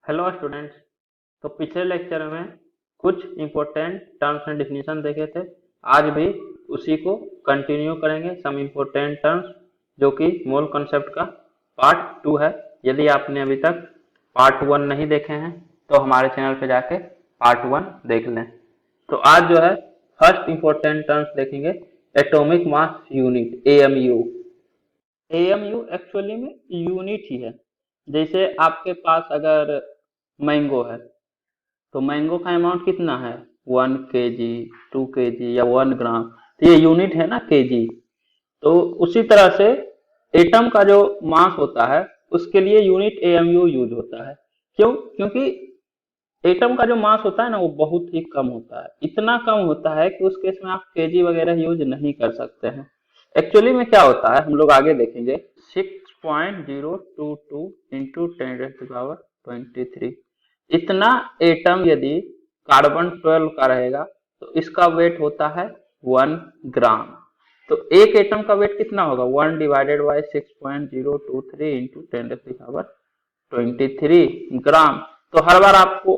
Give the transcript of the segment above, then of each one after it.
Hello students. तो पिछले lecture में कुछ इम्पोर्टेंट टर्म्स एंड डिफिनीशन देखे थे। आज भी उसी को कंटिन्यू करेंगे। सम इम्पोर्टेंट टर्म्स जो कि मोल कॉन्सेप्ट का पार्ट 2 है। यदि आपने अभी तक पार्ट 1 नहीं देखे हैं तो हमारे चैनल पे जाके पार्ट 1 देख लें। तो आज जो है फर्स्ट इम्पोर्टेंट टर्म्स देखेंगे, atomic mass unit AMU। AMU actually में यूनिट ही है। जैसे आपके पास अगर मैंगो है तो मैंगो का अमाउंट कितना है 1 kg, 2 kg या 1 ग्राम, तो ये यूनिट है ना केजी। तो उसी तरह से एटम का जो मास होता है उसके लिए यूनिट AMU यूज होता है। क्यों? क्योंकि एटम का जो मास होता है ना वो बहुत ही कम होता है। इतना कम होता है कि उस केस में आप केजी वगैरह यूज नहीं कर सकते हैं। एक्चुअली में क्या होता है हम लोग आगे देखेंगे। 6.022 इंटू 10⁻23 इतना एटम यदि कार्बन 12 का रहेगा तो इसका वेट होता है 1 ग्राम। तो एक एटम का वेट कितना होगा 1 डिवाइडेड बाई 6.023 इंटू 10⁻23 ग्राम। तो हर बार आपको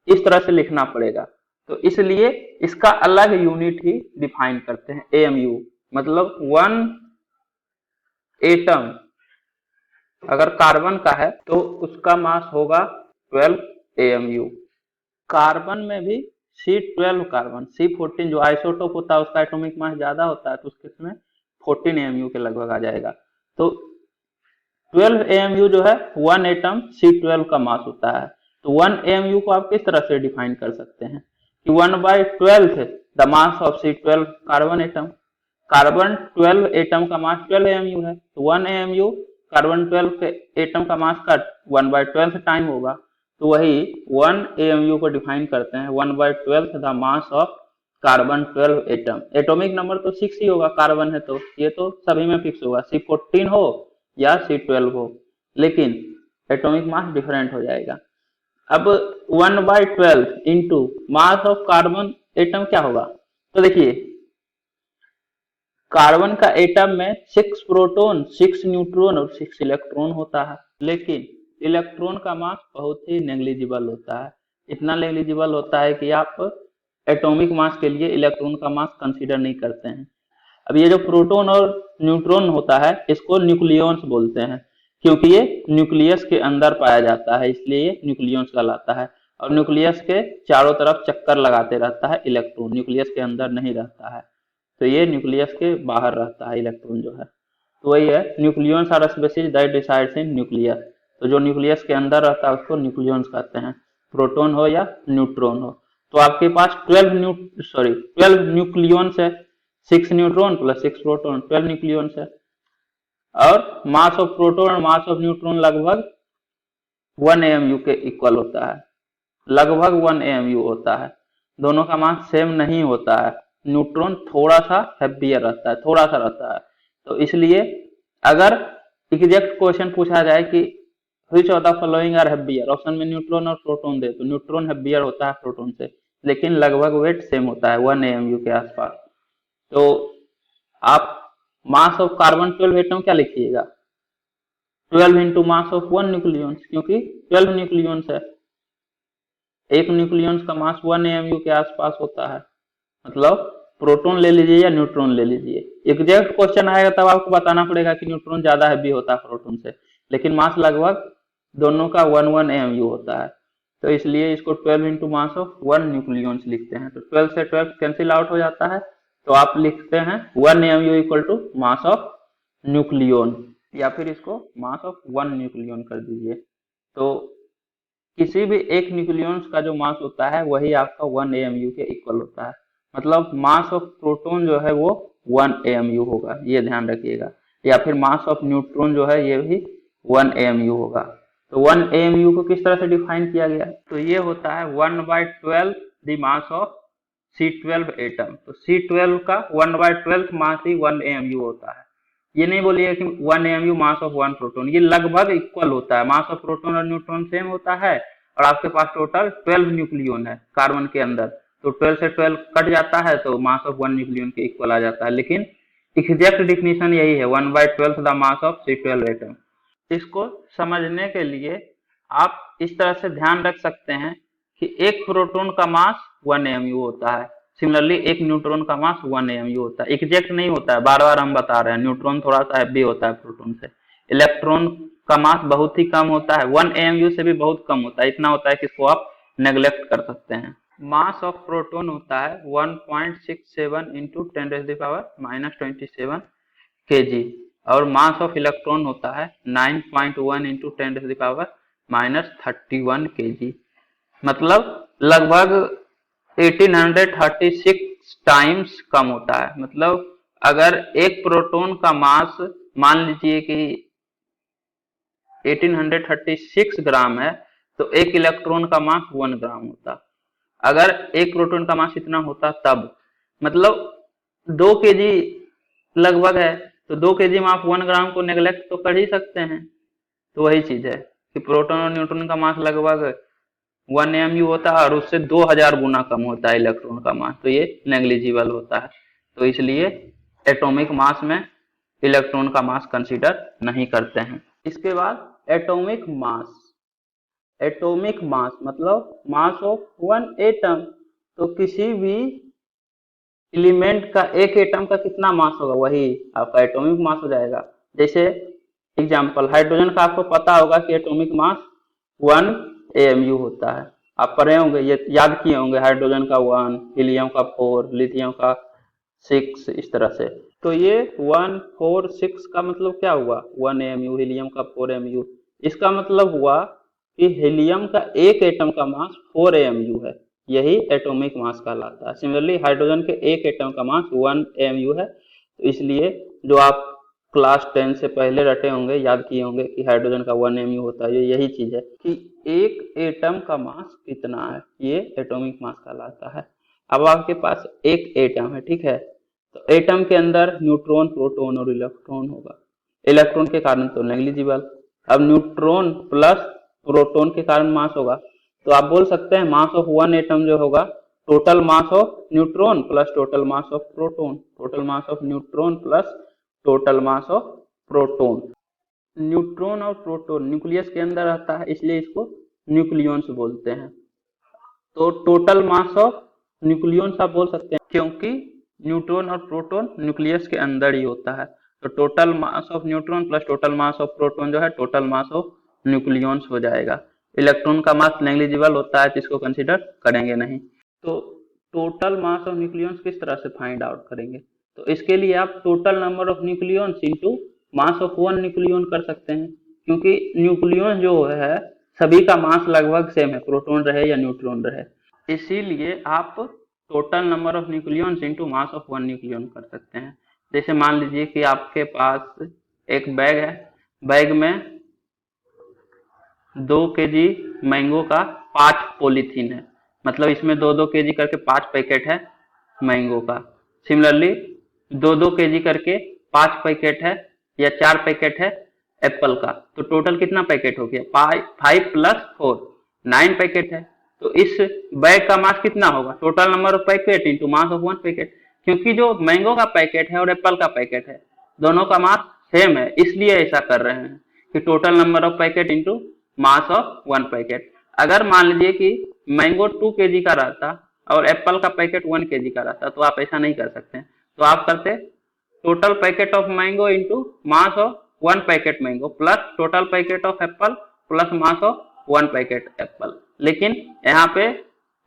इस तरह से लिखना पड़ेगा। तो इसलिए इसका अलग यूनिट ही डिफाइन करते हैं AMU। मतलब 1 एटम अगर कार्बन का है तो उसका मास होगा 12 AMU। कार्बन में भी C12 कार्बन, C14 जो आइसोटोप होता है उसका एटॉमिक मास ज्यादा होता है तो उसके इसमें 14 AMU के लगभग आ जाएगा। तो 12 AMU जो है 1 एटम C12 का मास होता है। तो 1 AMU को आप किस तरह से डिफाइन कर सकते हैं कि 1/12 the mass of C12 carbon atom. Carbon 12 atom का मास 12 AMU है तो 1 AMU कार्बन 12 के एटम का मास का 1/12 टाइम होगा। तो वही 1 AMU को डिफाइन करते हैं 1/12 the mass of carbon 12 atom. Atomic number तो 6 ही होगा, कार्बन है तो ये तो सभी में फिक्स होगा, C14 हो या C12 हो, लेकिन एटॉमिक मास डिफरेंट हो जाएगा। अब 1/12 into mass of carbon atom क्या होगा। तो देखिए कार्बन का एटम में 6 प्रोटॉन, 6 न्यूट्रॉन और 6 इलेक्ट्रॉन होता है, लेकिन इलेक्ट्रॉन का मास बहुत ही नेग्लिजिबल होता है। इतना नेग्लिजिबल होता है कि आप एटॉमिक मास के लिए इलेक्ट्रॉन का मास कंसीडर नहीं करते हैं। अब ये जो प्रोटॉन और न्यूट्रॉन होता है इसको न्यूक्लियॉन्स बोलते हैं, क्योंकि ये न्यूक्लियस के अंदर पाया जाता है इसलिए ये न्यूक्लियॉन्स कहलाता है। और न्यूक्लियस के चारों तरफ चक्कर लगाते रहता है इलेक्ट्रॉन, न्यूक्लियस के अंदर नहीं रहता है। तो ये न्यूक्लियस के बाहर रहता है इलेक्ट्रॉन जो है। तो वही है, nucleons are species that resides in nucleus. तो जो न्यूक्लियस के अंदर रहता है उसको न्यूक्लियॉन्स कहते हैं, प्रोटॉन हो या न्यूट्रॉन हो। तो आपके पास 12 न्यूक्लियॉन्स है, 6 न्यूट्रॉन प्लस 6 प्रोटॉन, 12 न्यूक्लियॉन्स है। और मास ऑफ प्रोटॉन और मास ऑफ न्यूट्रॉन लगभग 1 AMU के इक्वल होता है, लगभग 1 AMU होता है। दोनों का मास सेम नहीं होता है, न्यूट्रॉन थोड़ा सा हेवियर रहता है, थोड़ा सा रहता है। तो इसलिए अगर एग्जैक्ट क्वेश्चन पूछा जाए कि which of the following are heavier, option में न्यूट्रॉन और प्रोटॉन दे तो न्यूट्रॉन हेवियर होता है प्रोटॉन से, लेकिन लगभग वेट सेम होता है 1 AMU के आसपास। तो आप मास ऑफ कार्बन 12 एटम क्या लिखिएगा 12 इंटू मास ऑफ 1 न्यूक्लियॉन्स, क्योंकि 12 न्यूक्लियॉन्स है। एक न्यूक्लियॉन्स का मास 1 AMU के आसपास होता है। मतलब प्रोटॉन ले लीजिए या न्यूट्रॉन ले लीजिए, एग्जैक्ट क्वेश्चन आएगा तब आपको बताना पड़ेगा कि न्यूट्रॉन ज्यादा हैवी होता है प्रोटॉन से, लेकिन मास लगभग दोनों का 1 AMU होता है। तो इसलिए इसको 12 इंटू मास ऑफ 1 न्यूक्लियॉन्स लिखते हैं। तो 12 से 12 कैंसिल आउट हो जाता है, तो आप लिखते हैं 1 AMU equal to mass of nucleon, या फिर इसको मास ऑफ 1 न्यूक्लियॉन कर दीजिए। तो किसी भी एक न्यूक्लियॉन्स का जो मास होता है वही आपका 1 AMU के इक्वल होता है। मतलब मास ऑफ प्रोटॉन जो है वो 1 AMU होगा, ये ध्यान रखिएगा। या फिर मास ऑफ न्यूट्रॉन जो है ये भी 1 AMU होगा। तो 1 AMU को किस तरह से डिफाइन किया गया, तो ये होता है 1/12 the mass of C12 atom. तो C12 का 1/12 मास ही 1 AMU होता है। ये नहीं बोलिए कि 1 AMU मास ऑफ 1 प्रोटॉन, ये लगभग इक्वल होता है। मास ऑफ प्रोटॉन और न्यूट्रॉन सेम होता है और आपके पास टोटल 12 न्यूक्लियॉन है कार्बन के अंदर, तो 12 से 12 कट जाता है तो मास ऑफ 1 न्यूक्लियॉन के इक्वल आ जाता है। लेकिन एग्जैक्ट डिफिनीशन यही है 1/12 the mass of C12 atom. इसको समझने के लिए आप इस तरह से ध्यान रख सकते हैं कि एक प्रोटॉन का मास 1 AMU होता है, सिमिलरली एक न्यूट्रॉन का मास 1 AMU होता है। एग्जैक्ट नहीं होता है, बार बार हम बता रहे हैं, न्यूट्रॉन थोड़ा सा हैवी होता है प्रोटॉन से। इलेक्ट्रॉन का मास बहुत ही कम होता है, 1 AMU से भी बहुत कम होता है, इतना होता है कि इसको आप नेग्लेक्ट कर सकते हैं। मास ऑफ प्रोटॉन होता है 1.67 इंटू 10⁻⁻27 kg और मास ऑफ इलेक्ट्रॉन होता है 9.1 इंटू 10⁻31 kg, मतलब लगभग 1836 टाइम्स कम होता है। मतलब अगर एक प्रोटॉन का मास मान लीजिए कि 1836 ग्राम है तो एक इलेक्ट्रॉन का मास 1 ग्राम होता। अगर एक प्रोटॉन का मास इतना होता तब, मतलब 2 kg लगभग है, तो 2 kg में आप 1 ग्राम को नेग्लेक्ट तो कर ही सकते हैं। तो वही चीज है कि प्रोटॉन और न्यूट्रॉन का मास लगभग 1 AMU होता है और उससे 2000 गुना कम होता है इलेक्ट्रॉन का मास, तो ये नेग्लिजिबल होता है। तो इसलिए एटॉमिक मास में इलेक्ट्रॉन का मास कंसीडर नहीं करते हैं। इसके बाद एटॉमिक मास। एटॉमिक मास मतलब मास ऑफ वन एटम, तो किसी भी एलिमेंट का एक एटम का कितना मास होगा वही आपका एटॉमिक मास हो जाएगा। जैसे एग्जांपल हाइड्रोजन का आपको पता होगा कि एटॉमिक मास 1 AMU होता है, आप पढ़े होंगे, ये याद किए होंगे, हाइड्रोजन का 1, हीलियम का 4, लिथियम का 6, इस तरह से। तो ये 1 4 6 का मतलब क्या हुआ, 1 AMU, हीलियम का 4 AMU। इसका मतलब हुआ कि हीलियम का एक एटम का मास 4 AMU है, यही एटॉमिक मास कहलाता है। सिमिलरली हाइड्रोजन के एक एटम का मास 1 AMU है। तो इसलिए जो आप क्लास 10 से पहले रटे होंगे, याद किए होंगे कि हाइड्रोजन का 1 AMU होता है, ये यही चीज है कि एक एटम का मास कितना है, ये एटॉमिक मास कहलाता है। अब आपके पास एक एटम है, ठीक है, तो एटम के अंदर न्यूट्रॉन, प्रोटॉन और इलेक्ट्रॉन होगा। इलेक्ट्रॉन के कारण तो नेग्लिजिबल। अब न्यूट्रॉन प्लस प्रोटॉन के कारण मास होगा, तो आप बोल सकते हैं मास ऑफ वन एटम जो होगा total mass of neutron plus total mass of proton, total mass of neutron plus total mass of proton. Neutron और प्रोटॉन न्यूक्लियस के अंदर रहता है, इसलिए इसको न्यूक्लियॉन्स बोलते हैं। तो टोटल मास ऑफ न्यूक्लियॉन्स आप बोल सकते हैं, क्योंकि न्यूट्रॉन और प्रोटॉन न्यूक्लियस के अंदर ही होता है। तो total mass of neutron plus total mass of proton जो है टोटल मास ऑफ न्यूक्लियॉन्स हो जाएगा। इलेक्ट्रॉन का मास नेग्लिजिबल होता है, जिसको कंसीडर करेंगे नहीं। तो टोटल मास ऑफ न्यूक्लियॉन्स किस तरह से फाइंड आउट करेंगे, तो इसके लिए आप total number of nucleons into mass of one nucleon कर सकते हैं, क्योंकि न्यूक्लियॉन जो है सभी का मास लगभग सेम है, प्रोटॉन रहे या न्यूट्रॉन रहे। इसीलिए आप total number of nucleons into mass of one nucleon कर सकते हैं। जैसे मान लीजिए कि आपके पास एक बैग है, बैग में 2 kg मैंगो का 5 पॉलीथीन है, मतलब इसमें 2-2 kg करके 5 पैकेट है मैंगो का। सिमिलरली 2-2 kg करके 5 पैकेट है या 4 पैकेट है एप्पल का, तो टोटल कितना पैकेट हो गया, 5 + 4 9 पैकेट है। तो इस बैग का मास कितना होगा, total number of packet into mass of one packet, क्योंकि जो मैंगो का पैकेट है और एप्पल का पैकेट है दोनों का मास सेम है, इसलिए ऐसा कर रहे हैं कि total number of packet into mass of one packet. अगर मान लीजिए कि मैंगो 2 kg का रहता और एप्पल का पैकेट 1 kg का रहता, तो आप ऐसा नहीं कर सकते। तो आप करते total packet of mango into mass of one packet mango plus total packet of Apple plus mass of one packet Apple. लेकिन यहाँ पे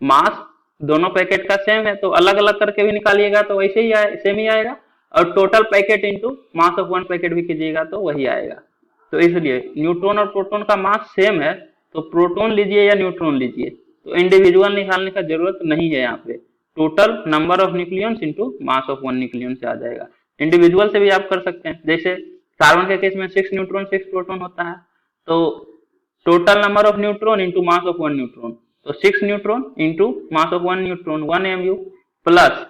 मास दोनों पैकेट का सेम है, तो अलग अलग करके भी निकालिएगा तो वैसे ही सेम ही आएगा, और total packet into mass of one packet भी कीजिएगा तो वही आएगा। तो इसलिए न्यूट्रॉन और प्रोटॉन का मास सेम है, तो प्रोटॉन लीजिए या न्यूट्रॉन लीजिए, तो इंडिविजुअल निकालने का जरूरत नहीं है। यहाँ पे total number of nucleons into mass of one nucleon से आ जाएगा। इंडिविजुअल से भी आप कर सकते हैं, जैसे कार्बन के केस में 6 न्यूट्रॉन 6 प्रोटॉन होता है, तो total number of neutron into mass of one neutron, तो 6 neutron into mass of one neutron 1 AMU plus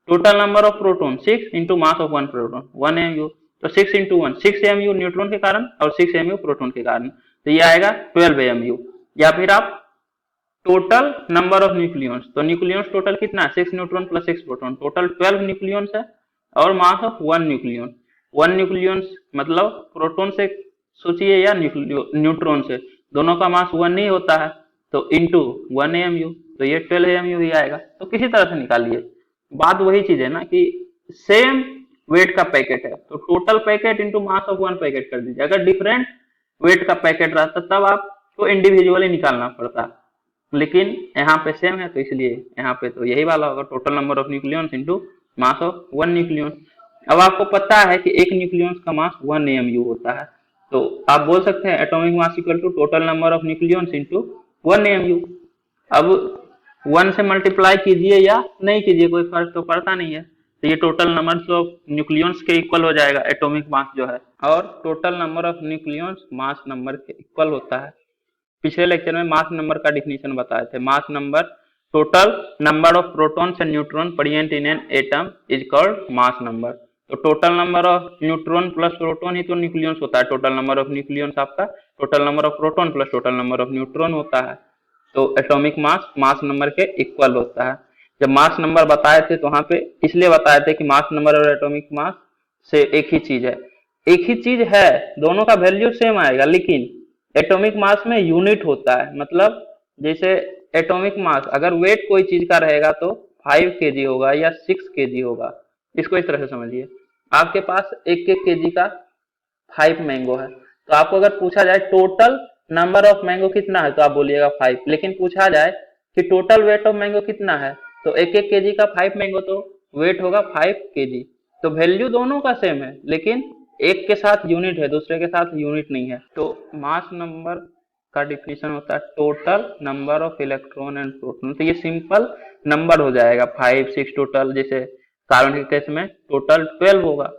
total number of proton 6 into mass of one proton 1 AMU, तो 6 × 1 6 AMU neutron के कारण और 6 AMU proton के कारण, तो ये आएगा 12 AMU। या फिर आप टोटल नंबर ऑफ न्यूक्लियॉन्स, तो न्यूक्लियॉन्स टोटल कितना है 6 neutron plus 6 proton, total 12 nucleons है और mass of one nucleon. One nucleons मतलब प्रोटॉन से सोचिए या न्यूट्रॉन से, दोनों का मास 1 ही होता है, तो इंटू 1 AMU, तो ये 12 AMU ही आएगा। तो किसी तरह से निकालिए, बात वही चीज है ना कि सेम वेट का पैकेट है तो total packet into mass of 1 packet कर दीजिए। अगर डिफरेंट वेट का पैकेट रहता तब आपको इंडिविजुअली निकालना पड़ता, लेकिन यहाँ पे सेम है तो इसलिए यहाँ पे तो यही वाला होगा, total number of nucleons into mass of 1 nucleon. अब आपको पता है कि एक न्यूक्लियॉन्स का मास 1 AMU होता है, तो आप बोल सकते हैं atomic mass equal to total number of nucleons into 1 AMU। अब 1 से मल्टीप्लाई कीजिए या नहीं कीजिए कोई फर्क तो पड़ता नहीं है, तो ये टोटल नंबर ऑफ न्यूक्लियॉन्स के इक्वल हो जाएगा एटॉमिक मास जो है, और total number of nucleons mass number के इक्वल होता है। पिछले लेक्चर में मास नंबर का डिफिनीशन बताए थे। Mass number total number of protons and neutron present in an atom is called mass number. तो total number of neutron plus proton ही तो न्यूक्लियॉन्स होता है। टोटल नंबर ऑफ न्यूक्लियॉन्स आपका total number of proton plus total number of neutron होता है, तो atomic mass mass number के इक्वल होता है। जब मास नंबर बताए थे तो वहां पे इसलिए बताए थे कि मास नंबर और एटॉमिक मास से एक ही चीज है, एक ही चीज है, दोनों का वैल्यू सेम आएगा, लेकिन एटॉमिक मास में यूनिट होता है। मतलब जैसे एटॉमिक मास अगर वेट कोई चीज का रहेगा तो 5 kg होगा या 6 kg होगा, इसको इस तरह से समझिए। आपके पास 1-1 kg का 5 मैंगो है, तो आपको अगर पूछा जाए टोटल नंबर ऑफ मैंगो कितना है तो आप बोलिएगा 5, लेकिन पूछा जाए कि टोटल वेट ऑफ मैंगो कितना है तो 1-1 kg का 5 मैंगो तो वेट होगा 5 kg। तो वैल्यू दोनों का सेम है, लेकिन एक के साथ यूनिट है दूसरे के साथ यूनिट नहीं है। तो मास नंबर का डिफिनीशन होता है total number of electron and proton. तो ये सिंपल नंबर हो जाएगा 5, 6 टोटल। जैसे कार्बन के केस में टोटल 12 होगा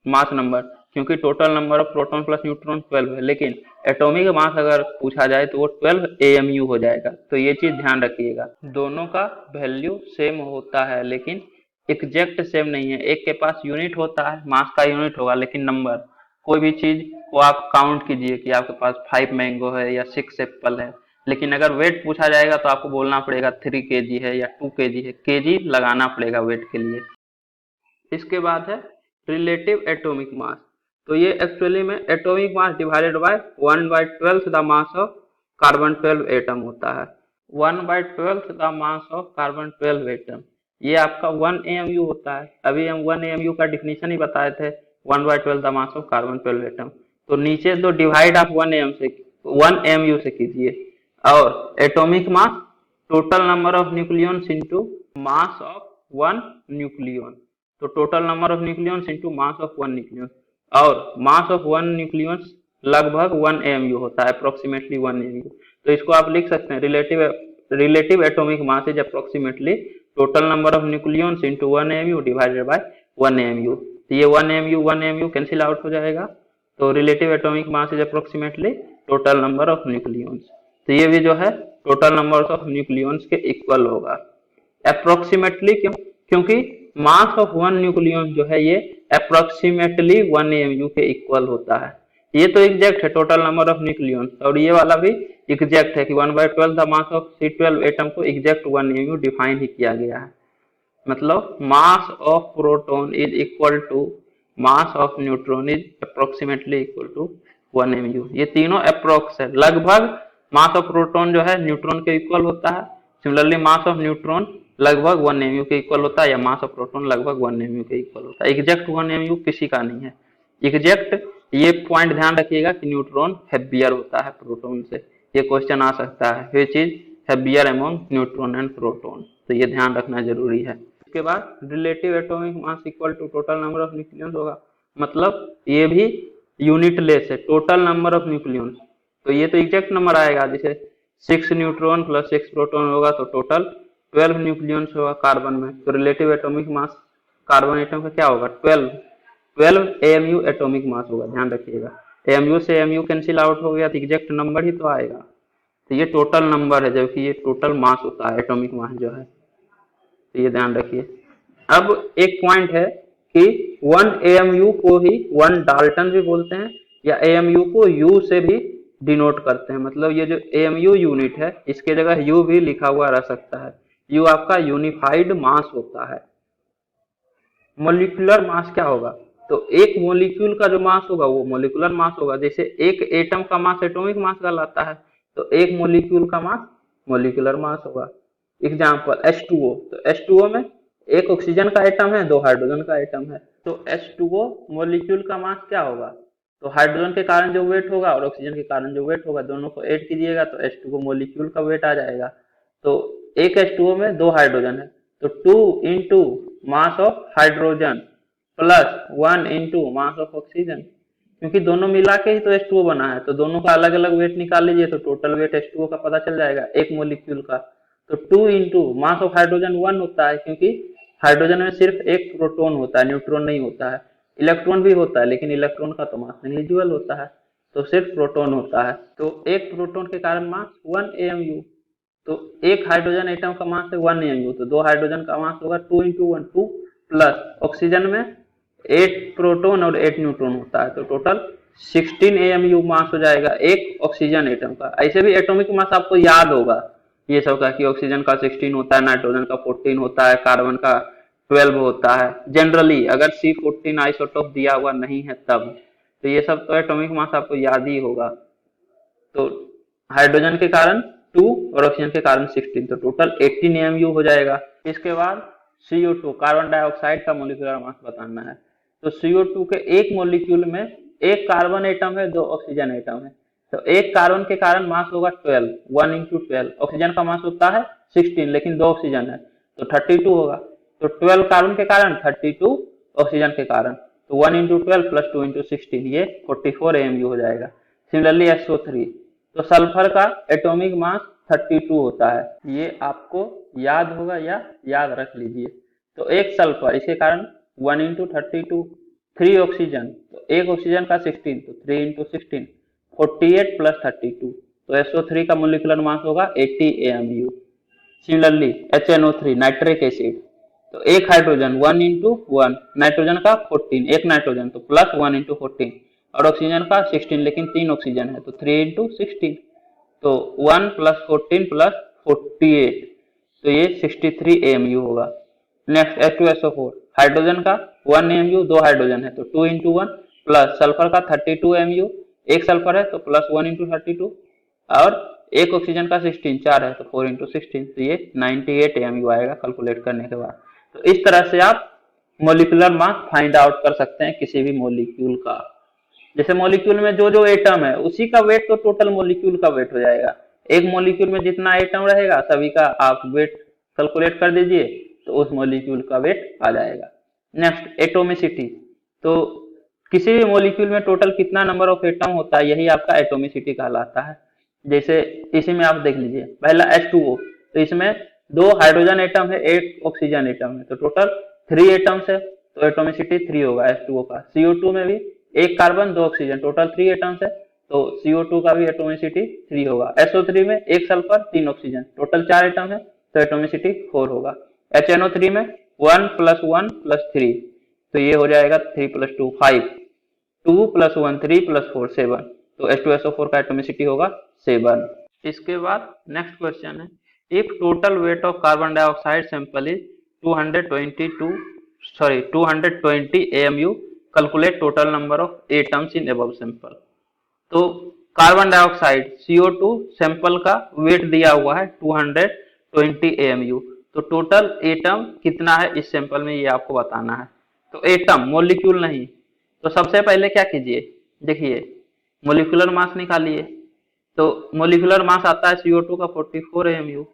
मास नंबर, क्योंकि total number of proton plus neutron 12 है, लेकिन एटॉमिक मास अगर पूछा जाए तो वो 12 AMU हो जाएगा। तो ये चीज ध्यान रखिएगा, दोनों का वैल्यू सेम होता है लेकिन एग्जैक्ट सेम नहीं है। एक के पास यूनिट होता है, मास का यूनिट होगा, लेकिन नंबर कोई भी चीज को आप काउंट कीजिए कि आपके पास 5 मैंगो है या 6 एप्पल है, लेकिन अगर वेट पूछा जाएगा तो आपको बोलना पड़ेगा 3 kg है या 2 kg है, kg लगाना पड़ेगा वेट के लिए। इसके बाद है रिलेटिव एटॉमिक मास। तो ये एक्चुअली में atomic mass divided by 1/12 the mass of carbon 12 atom होता है। 1/12 the mass of carbon 12 atom, ये आपका 1 AMU होता है। अभी हम 1 AMU का डिफिनीशन ही बताए थे, 1/12 the mass of carbon 12 atom. तो नीचे तो डिवाइड आप 1 AMU से कीजिए, और atomic mass total number of nucleons into mass of 1 nucleon. तो total number of nucleons into mass of 1 nucleon, और मास ऑफ 1 न्यूक्लियॉन्स लगभग 1 AMU होता है, अप्रोक्सीमेटली 1 AMU। तो इसको आप लिख सकते हैं relative atomic mass is approximately total number of nucleons into 1 AMU divided by 1 AMU। तो ये 1 AMU कैंसिल आउट हो जाएगा, तो relative atomic mass is approximately total number of nucleons. तो ये भी जो है टोटल नंबर ऑफ न्यूक्लियॉन्स के इक्वल होगा अप्रोक्सीमेटली। क्योंकि मास ऑफ 1 न्यूक्लियॉन जो है ये अप्रोक्सीमेटली 1 AMU के इक्वल होता है। ये तो एग्जैक्ट है टोटल नंबर ऑफ न्यूक्लियॉन, और ये वाला भी एग्जैक्ट है कि 1/12 the mass of C12 atom को एग्जैक्ट 1 AMU डिफाइन ही किया गया है। मतलब mass of proton is equal to mass of neutron is approximately equal to 1 AMU। ये तीनों अप्रोक्स है, लगभग मास ऑफ प्रोटॉन जो है न्यूट्रॉन के इक्वल होता है। सिमिलरली मास ऑफ न्यूट्रॉन लगभग 1 AMU के इक्वल होता है, या मास ऑफ प्रोटॉन लगभग 1 AMU के इक्वल होता है। एग्जैक्ट 1 AMU किसी का नहीं है एग्जैक्ट। ये पॉइंट ध्यान रखिएगा कि न्यूट्रॉन हेवियर होता है प्रोटॉन से, ये क्वेश्चन आ सकता है, which is heavier among neutron and proton. तो ये ध्यान रखना जरूरी है। इसके बाद relative atomic mass equal to total number of nucleons होगा, मतलब ये भी यूनिट लेस है, टोटल नंबर ऑफ न्यूक्लियॉन्स। तो ये तो एग्जैक्ट नंबर आएगा, जैसे 6 न्यूट्रॉन प्लस 6 प्रोटॉन होगा तो टोटल 12 न्यूक्लियॉन्स होगा कार्बन में। तो relative atomic mass carbon atom का क्या होगा 12 AMU एटॉमिक मास होगा, ध्यान रखिएगा। AMU से AMU कैंसिल आउट हो गया तो एग्जैक्ट नंबर ही तो आएगा। तो ये टोटल नंबर है, जबकि ये टोटल मास होता है एटॉमिक मास जो है, तो ये ध्यान रखिए। अब एक पॉइंट है कि 1 AMU को ही 1 डाल्टन भी बोलते हैं, या AMU को U से भी डिनोट करते हैं। मतलब ये जो AMU यूनिट है इसके जगह U भी लिखा हुआ रह सकता है। U आपका यूनिफाइड मास होता है। मोलिकुलर मास क्या होगा, तो एक मोलिक्यूल का जो मास होगा वो मोलिकुलर मास होगा। जैसे एक एटम का मास एटॉमिक मास कहलाता है, तो एक मोलिक्यूल का मास मोलिकुलर मास होगा। एग्जाम्पल H2O, तो H2O में एक ऑक्सीजन का एटम है, दो हाइड्रोजन का एटम है, तो H2O मोलिक्यूल का मास क्या होगा, तो हाइड्रोजन के कारण जो वेट होगा और ऑक्सीजन के कारण जो वेट होगा दोनों को ऐड कीजिएगा तो H2O मोलिक्यूल का वेट आ जाएगा। तो एक H2O में दो हाइड्रोजन है, तो 2 into mass of hydrogen plus 1 into mass of oxygen, क्योंकि दोनों मिला के ही तो H2O बना है, तो दोनों का अलग अलग वेट निकाल लीजिए तो टोटल वेट H2O का पता चल जाएगा एक मोलिक्यूल का। तो 2 इंटू मास ऑफ हाइड्रोजन 1 होता है, क्योंकि हाइड्रोजन में सिर्फ एक प्रोटॉन होता है, न्यूट्रॉन नहीं होता है। इलेक्ट्रॉन भी होता है लेकिन इलेक्ट्रॉन का तो मास नेग्लिजिबल होता है, तो सिर्फ प्रोटॉन होता है। तो एक प्रोटॉन के कारण मास 1 AMU, तो एक हाइड्रोजन एटम का मास है 1 AMU, तो दो हाइड्रोजन का मास होगा 2 इंटू 1 2, प्लस ऑक्सीजन में 8 प्रोटॉन और 8 न्यूट्रॉन होता है, तो टोटल 16 AMU मास हो जाएगा एक ऑक्सीजन एटम का। ऐसे भी एटॉमिक मास आपको याद होगा ये सब का, कि ऑक्सीजन का 16 होता है, नाइट्रोजन का 14 होता है, कार्बन का 12 होता है जनरली, अगर C14 आइसोटोप दिया हुआ नहीं है तब। तो ये सब तो एटॉमिक मास आपको याद ही होगा। तो हाइड्रोजन के कारण 2 और ऑक्सीजन के कारण 16, तो टोटल 18 AMU हो जाएगा। इसके बाद CO2 कार्बन डाइऑक्साइड का मोलिकुलर मास बताना है। तो CO2 के एक मोलिक्यूल में एक कार्बन एटम है, दो ऑक्सीजन एटम है, तो एक कार्बन के कारण मास होगा 12, 1 इंटू 12, ऑक्सीजन का मास होता है 16 लेकिन दो ऑक्सीजन है तो 32 होगा, तो 12 कार्बन के कारण 32 ऑक्सीजन के कारण, तो 1 इंटू 12 प्लस 2 इंटू 16 ये 44 AMU हो जाएगा। सिमिलरली SO3, तो सल्फर का एटॉमिक मास 32 होता है, ये आपको याद होगा या याद रख लीजिए। तो एक सल्फर इसके कारण 1 इंटू 32, 3 ऑक्सीजन, तो एक ऑक्सीजन का 16, तो 3 इंटू 16 48 प्लस 32, तो SO3 का मोलिकुलर मास होगा 80 AMU। Similarly HNO3 nitric acid, तो एक हाइड्रोजन 1 इंटू 1, नाइट्रोजन का 14, एक नाइट्रोजन तो प्लस 1 इंटू 14, और ऑक्सीजन का 16 लेकिन 3 ऑक्सीजन है तो 3 इंटू 16, तो 1 प्लस 14 प्लस 48, तो ये 63 AMU होगा। नेक्स्ट H2SO4, हाइड्रोजन का 1 AMU, दो हाइड्रोजन है तो 2 इंटू 1, प्लस सल्फर का 32 AMU, एक सल्फर है तो प्लस 1 इंटू 32, और एक ऑक्सीजन का 16, 4 है तो 4 इंटू 16, तो ये 98 AMU आएगा कैलकुलेट करने के बाद। तो इस तरह से आप मोलिकुलर मास फाइंड आउट कर सकते हैं किसी भी मोलिक्यूल का। जैसे मोलिक्यूल में जो जो एटम है उसी का वेट तो टोटल मोलिक्यूल का वेट हो जाएगा। एक मोलिक्यूल में जितना एटम रहेगा सभी का आप वेट कैलकुलेट कर दीजिए तो उस मोलिक्यूल का वेट आ जाएगा। नेक्स्ट एटोमिसिटी, तो किसी भी मोलिक्यूल में टोटल कितना नंबर ऑफ एटम होता है यही आपका एटोमिसिटी कहलाता है। जैसे इसी में आप देख लीजिए पहला H2O, तो इसमें दो हाइड्रोजन एटम है, एक ऑक्सीजन एटम है, तो टोटल 3 एटम्स है तो एटोमिसिटी 3 होगा H2O का। CO2 में भी एक कार्बन दो ऑक्सीजन, टोटल 3 एटम्स है तो CO2 का भी एटोमिसिटी 3 होगा। SO3 में एक सल्फर 3 ऑक्सीजन, टोटल 4 एटम है तो एटोमिसिटी 4 होगा। HNO3 में 1 प्लस 1 प्लस 3, तो ये हो जाएगा 3 प्लस 2 5, 2 प्लस 1 3 प्लस 4 7, तो H2SO4 का एटोमिसिटी होगा 7। इसके बाद नेक्स्ट क्वेश्चन है, if total weight of carbon dioxide sample is 220 AMU, calculate total number of atoms in above sample. तो कार्बन डाइऑक्साइड CO2 सैंपल का वेट दिया हुआ है 220 AMU, तो टोटल एटम कितना है इस सैंपल में ये आपको बताना है। तो एटम मोलिक्यूल नहीं, तो सबसे पहले क्या कीजिए, देखिए मोलिकुलर मास निकालिए, तो मोलिकुलर मास आता है CO2 का 44 AMU,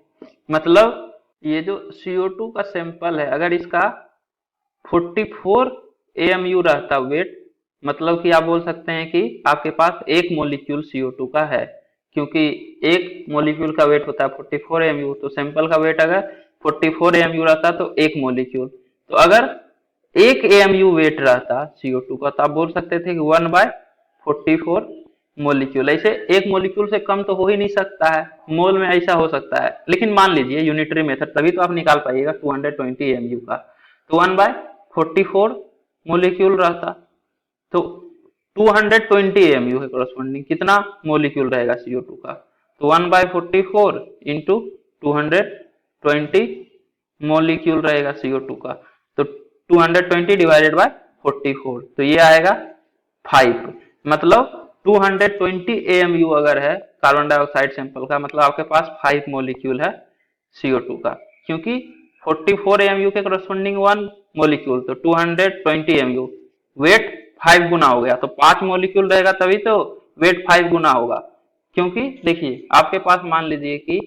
मतलब ये जो CO2 का सैंपल है अगर इसका 44 AMU रहता वेट, मतलब कि आप बोल सकते हैं कि आपके पास एक मोलिक्यूल CO2 का है, क्योंकि एक मोलिक्यूल का वेट होता है 44 AMU, तो सैंपल का वेट अगर 44 AMU रहता तो एक मोलिक्यूल, तो अगर एक AMU वेट रहता CO2 का तो आप बोल सकते थे कि 1/44 मोलिक्यूल। ऐसे एक मोलिक्यूल से कम तो हो ही नहीं सकता है, मोल में ऐसा हो सकता है, लेकिन मान लीजिए यूनिटरी मेथड, तभी तो आप निकाल पाइएगा 220 AMU का, तो 1/44 मोलिक्यूल रहता, तो 220 AMU है कॉरस्पॉन्डिंग, कितना मोलिक्यूल रहेगा CO2 का, तो 1/44 इंटू 220 मोलिक्यूल रहेगा CO2 का, तो 220 डिवाइडेड बाय 44, तो ये आएगा 5, मतलब 220 AMU अगर है कार्बन डाइऑक्साइड सैंपल का, मतलब आपके पास 5 मॉलिक्यूल है CO2 का, क्योंकि 44 AMU के करस्पॉन्डिंग 1 मॉलिक्यूल, तो 220 AMU, वेट 5 गुना हो गया, तो 5 मॉलिक्यूल रहेगा तभी तो वेट 5 गुना होगा। क्योंकि देखिए आपके पास मान लीजिए कि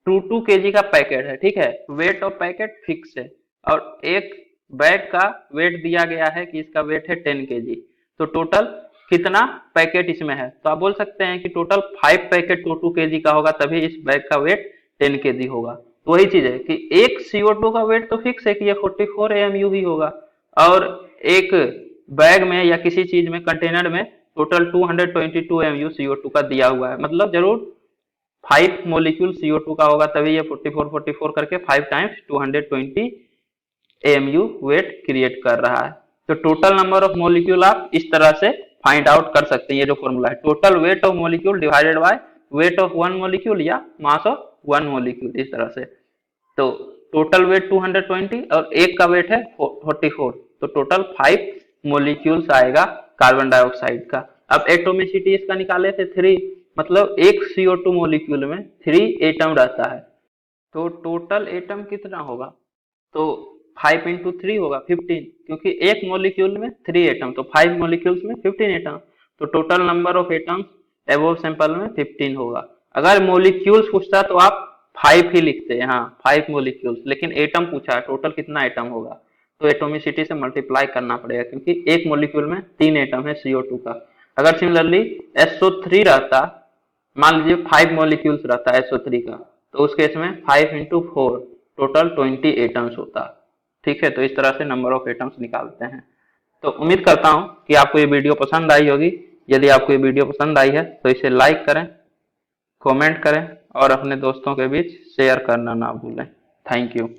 2 kg का पैकेट है, ठीक है, वेट ऑफ पैकेट फिक्स है, और एक बैग का वेट दिया गया है कि इसका वेट है 10 kg, तो टोटल कितना पैकेट इसमें है, तो आप बोल सकते हैं कि टोटल 5 पैकेट 2 kg का होगा, तभी इस बैग का वेट 10 kg होगा। तो वही चीज है कि एक CO2 का वेट तो फिक्स है कि ये 44 AMU ही होगा, और एक बैग में या किसी चीज में कंटेनर में टोटल 222 AMU CO2 का दिया हुआ है, मतलब जरूर 5 मोलिक्यूल CO2 का होगा, तभी ये 44 करके 5 टाइम्स 220 AMU वेट क्रिएट कर रहा है। तो टोटल नंबर ऑफ मोलिक्यूल आप इस तरह से फाइंड आउट कर सकते हैं। ये जो फॉर्मूला है, total weight of molecule divided by weight of 1 molecule या मास ऑफ 1 मोलिक्यूल, इस तरह से। तो टोटल वेट 220 और एक का वेट है 44, तो टोटल 5 मोलिक्यूल्स आएगा कार्बन डाइऑक्साइड का। अब एटोमिसिटी इसका निकाले थे 3, मतलब एक CO2 मोलिक्यूल में 3 एटम रहता है, तो टोटल एटम कितना होगा, तो 5 इंटू 3 होगा 15, क्योंकि एक मोलिक्यूल में 3 एटम, तो 5 मोलिक्यूल्स में 15 एटम, तो total number of atoms above sample में 15 होगा। अगर मोलिक्यूल्स पूछता तो आप 5 ही लिखते हैं, हाँ 5 मोलिक्यूल्स, लेकिन एटम पूछा है, टोटल कितना एटम होगा, तो एटोमिसिटी से मल्टीप्लाई करना पड़ेगा, क्योंकि एक मोलिक्यूल में 3 एटम है CO2 का। अगर सिमिलरली SO3 रहता, मान लीजिए 5 मॉलिक्यूल्स रहता है SO3 का, तो उस केस में 5 इंटू 4 टोटल 20 एटम्स होता। ठीक है, तो इस तरह से नंबर ऑफ एटम्स निकालते हैं। तो उम्मीद करता हूं कि आपको ये वीडियो पसंद आई होगी। यदि आपको ये वीडियो पसंद आई है तो इसे लाइक करें, कमेंट करें और अपने दोस्तों के बीच शेयर करना ना भूलें। Thank you.